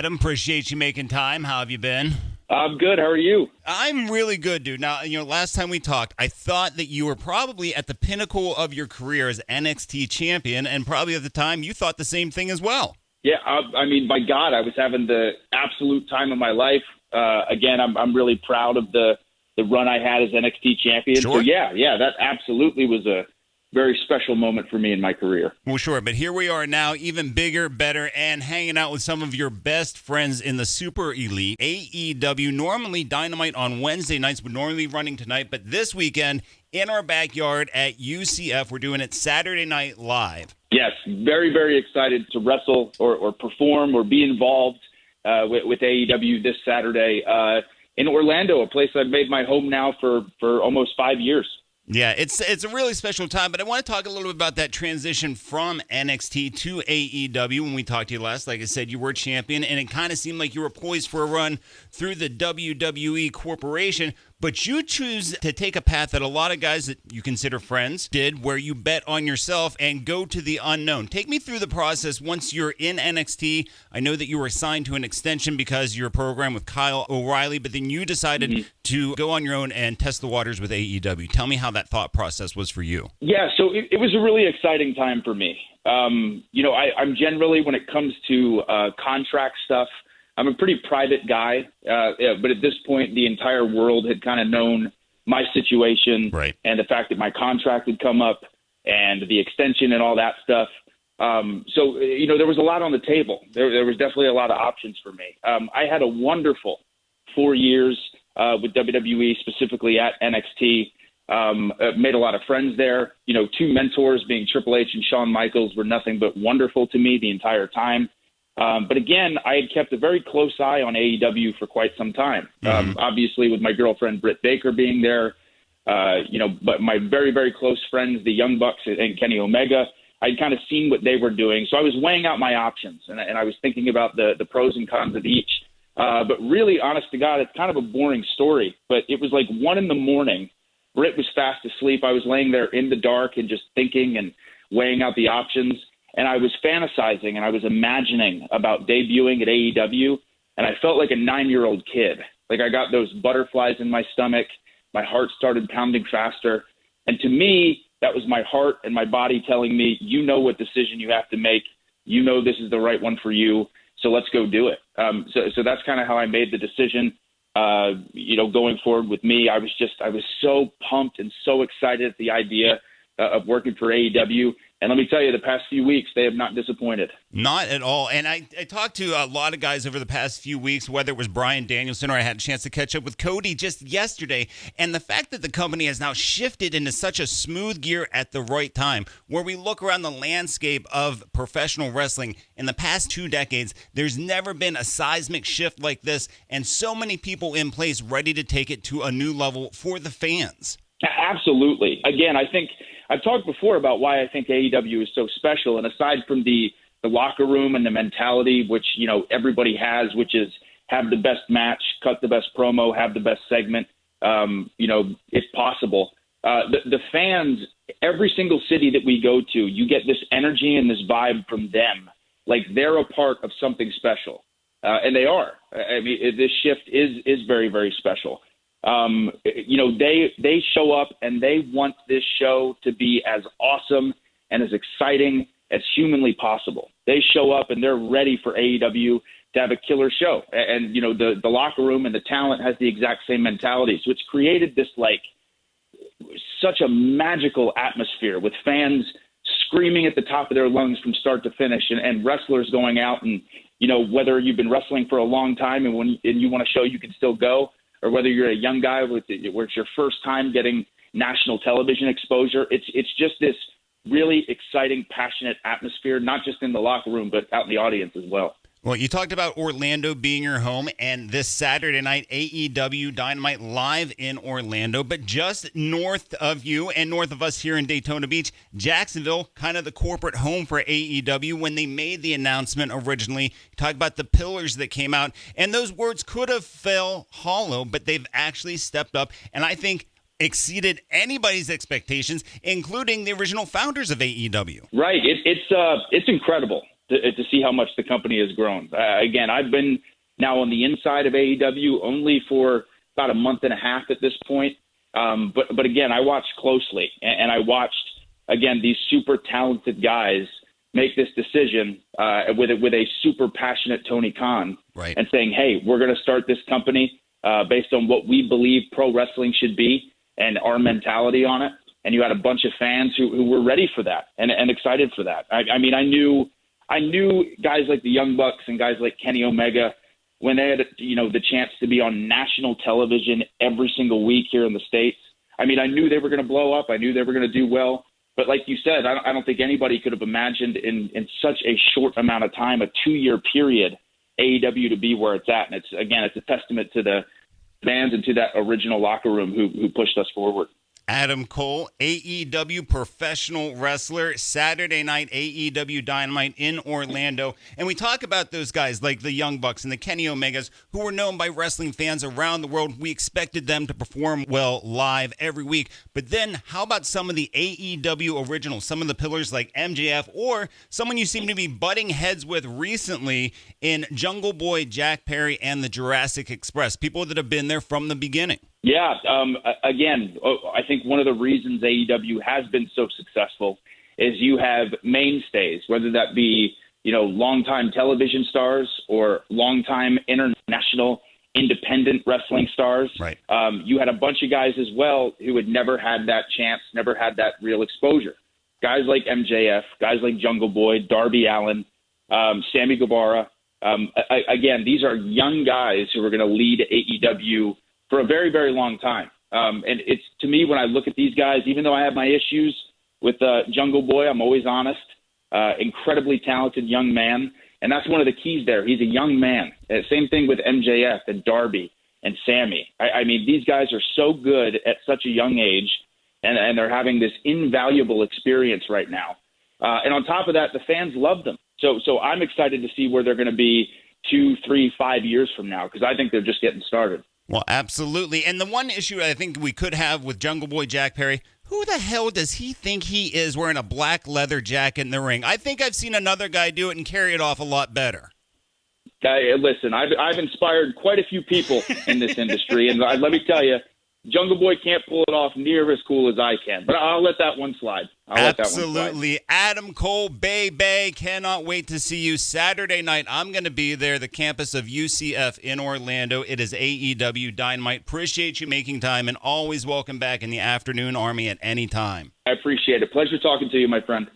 Adam. Appreciate you making time. How have you been? I'm good. How are you? I'm really good, dude. Now, last time we talked, I thought that you were probably at the pinnacle of your career as NXT champion, and probably at the time you thought the same thing as well. Yeah, I mean, by God, I was having the absolute time of my life. Again, I'm really proud of the run I had as NXT champion. Sure. So, yeah, that absolutely was a very special moment for me in my career. Well, sure, but here we are now, even bigger, better, and hanging out with some of your best friends in the Super Elite. AEW, normally Dynamite on Wednesday nights, but normally running tonight. But this weekend, in our backyard at UCF, we're doing it Saturday Night Live. Yes, very, very excited to wrestle or perform or be involved with AEW this Saturday in Orlando, a place I've made my home now for almost 5 years. Yeah, it's a really special time, but I want to talk a little bit about that transition from NXT to AEW. When we talked to you last, like I said, you were champion, and it kind of seemed like you were poised for a run through the WWE Corporation, but you choose to take a path that a lot of guys that you consider friends did, where you bet on yourself and go to the unknown. Take me through the process once you're in NXT. I know that you were assigned to an extension because you're a program with Kyle O'Reilly, but then you decided to go on your own and test the waters with AEW. Tell me how that thought process was for you. Yeah, so it was a really exciting time for me. I'm generally, when it comes to contract stuff, I'm a pretty private guy, but at this point, the entire world had kind of known my situation, right, and the fact that my contract had come up and the extension and all that stuff. So there was a lot on the table. There was definitely a lot of options for me. I had a wonderful 4 years with WWE, specifically at NXT. Made a lot of friends there. Two mentors being Triple H and Shawn Michaels were nothing but wonderful to me the entire time. But again, I had kept a very close eye on AEW for quite some time. Obviously, with my girlfriend Britt Baker being there, but my very, very close friends, the Young Bucks and Kenny Omega, I'd kind of seen what they were doing. So I was weighing out my options, and I was thinking about the pros and cons of each. But really, honest to God, it's kind of a boring story. But it was like 1 a.m. Britt was fast asleep. I was laying there in the dark and just thinking and weighing out the options. And I was fantasizing and I was imagining about debuting at AEW. And I felt like a 9-year-old kid. Like I got those butterflies in my stomach. My heart started pounding faster. And to me, that was my heart and my body telling me, you know what decision you have to make. You know this is the right one for you. So let's go do it. So that's kind of how I made the decision. Going forward with me, I was so pumped and so excited at the idea of working for AEW. And let me tell you, the past few weeks, they have not disappointed. Not at all. And I talked to a lot of guys over the past few weeks, whether it was Bryan Danielson or I had a chance to catch up with Cody just yesterday. And the fact that the company has now shifted into such a smooth gear at the right time, where we look around the landscape of professional wrestling in the past 2 decades, there's never been a seismic shift like this, and so many people in place ready to take it to a new level for the fans. Absolutely. Again, I think I've talked before about why I think AEW is so special. And aside from the locker room and the mentality, which, everybody has, which is have the best match, cut the best promo, have the best segment, if possible. The fans, every single city that we go to, you get this energy and this vibe from them. Like they're a part of something special. And they are. I mean, this shift is very, very special. They show up and they want this show to be as awesome and as exciting as humanly possible. They show up and they're ready for AEW to have a killer show. And the locker room and the talent has the exact same mentality. So it's created this such a magical atmosphere with fans screaming at the top of their lungs from start to finish and wrestlers going out and, whether you've been wrestling for a long time and you want to show you can still go, or whether you're a young guy where it's your first time getting national television exposure, it's just this really exciting, passionate atmosphere, not just in the locker room, but out in the audience as well. Well, you talked about Orlando being your home, and this Saturday night, AEW Dynamite live in Orlando, but just north of you and north of us here in Daytona Beach, Jacksonville, kind of the corporate home for AEW. When they made the announcement originally, you talked about the pillars that came out, and those words could have fell hollow, but they've actually stepped up, and I think exceeded anybody's expectations, including the original founders of AEW. Right. It's incredible to see how much the company has grown. Again, I've been now on the inside of AEW only for about a month and a half at this point. But again, I watched closely, and I watched, again, these super talented guys make this decision with a super passionate Tony Khan, right, and saying, hey, we're going to start this company based on what we believe pro wrestling should be and our mentality on it. And you had a bunch of fans who were ready for that and excited for that. I mean, I knew guys like the Young Bucks and guys like Kenny Omega, when they had, the chance to be on national television every single week here in the States. I mean, I knew they were going to blow up. I knew they were going to do well. But like you said, I don't think anybody could have imagined in such a short amount of time, a 2-year period, AEW to be where it's at. And it's a testament to the fans and to that original locker room who pushed us forward. Adam Cole, AEW professional wrestler, Saturday night AEW Dynamite in Orlando. And we talk about those guys like the Young Bucks and the Kenny Omegas who were known by wrestling fans around the world. We expected them to perform well live every week. But then how about some of the AEW originals, some of the pillars like MJF, or someone you seem to be butting heads with recently in Jungle Boy, Jack Perry, and the Jurassic Express, people that have been there from the beginning? Yeah. Again, I think one of the reasons AEW has been so successful is you have mainstays, whether that be, longtime television stars or longtime international independent wrestling stars. Right. You had a bunch of guys as well who had never had that chance, never had that real exposure. Guys like MJF, guys like Jungle Boy, Darby Allin, Sammy Guevara. Again, these are young guys who are going to lead AEW for a very, very long time. And it's, to me, when I look at these guys, even though I have my issues with Jungle Boy, I'm always honest, incredibly talented young man. And that's one of the keys there. He's a young man. Same thing with MJF and Darby and Sammy. I mean, these guys are so good at such a young age, and they're having this invaluable experience right now. And on top of that, the fans love them. So I'm excited to see where they're going to be 2, 3, 5 years from now, because I think they're just getting started. Well, absolutely. And the one issue I think we could have with Jungle Boy Jack Perry, who the hell does he think he is wearing a black leather jacket in the ring? I think I've seen another guy do it and carry it off a lot better. Listen, I've inspired quite a few people in this industry, and let me tell you, Jungle Boy can't pull it off near as cool as I can. But I'll let that one slide. Absolutely. Adam Cole, Bay, cannot wait to see you Saturday night. I'm going to be there, the campus of UCF in Orlando. It is AEW Dynamite. Appreciate you making time, and always welcome back in the Afternoon Army at any time. I appreciate it. Pleasure talking to you, my friend.